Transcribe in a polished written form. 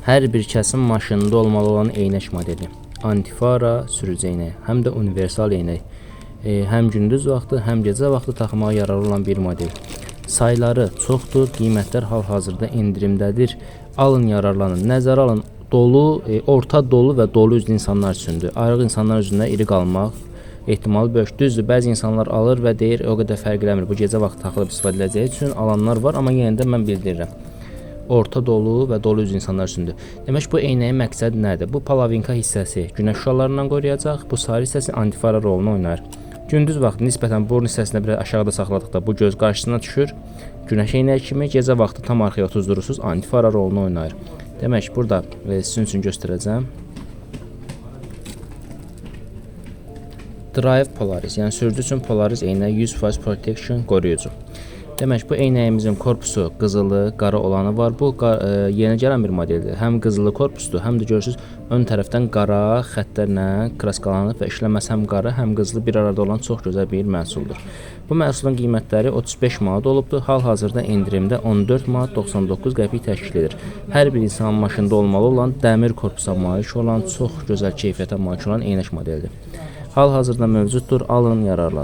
Hər bir kəsin maşınında olmalı olan eynək modeli. Antifara sürücü eynək, həm də universal eynək. Həm gündüz vaxtı, həm gecə vaxtı taxmağa yararlı olan bir model. Sayları çoxdur, qiymətlər hal-hazırda endirimdədir. Alın, yararlanın, nəzərə alın. Dolu, orta dolu və dolu üzlü insanlar üçündür. Ayrıq insanlar üzündə iri qalmaq ehtimalı böyük. Düzdür, bəzi insanlar alır və deyir, o qədər fərq eləmir. Bu gecə vaxtı taxılıb istifadə ediləcəyi üçün alanlar var, amma yenə də mən bildirirəm. Orta dolu və dolu üzlü insanlar üçündür. Demək, bu eynəyin məqsədi nədir? Bu palavinka hissəsi günəş şüalarından qoruyacaq, bu sarı hissəsi antifara rolunu oynayır. Gündüz vaxtı nisbətən burun hissəsində biraz aşağıda saxladıqda bu göz qarşısına düşür. Günəş eynəyi kimi gecə vaxtı tam arxaya otuzdurursunuz, antifara rolunu oynayır. Demək, burada sizin üçün göstərəcəm. Drive Polaris, yəni sürücü üçün Polaris eynəyi 100% protection qoruyucu. Demək, bu eynəyimizin korpusu qızılı, qara olanı var. Bu yeni gələn bir modeldir. Həm qızılı korpusdur, həm də görürsüz ön tərəfdən qara xəttlərlə kraskalanıb və işləməsi həm qara, həm qızılı bir arada olan çox gözəl bir məhsuldur. Bu məhsulun qiymətləri 35 manat olubdur. Hal-hazırda endirimdə 14 manat 99 qəpik təşkil edir. Hər bir insanın maşında olmalı olan dəmir korpusa malik olan, çox gözəl keyfiyyətə malik olan eynək modelidir. Hal-hazırda mövcuddur. Alın, yararlanın.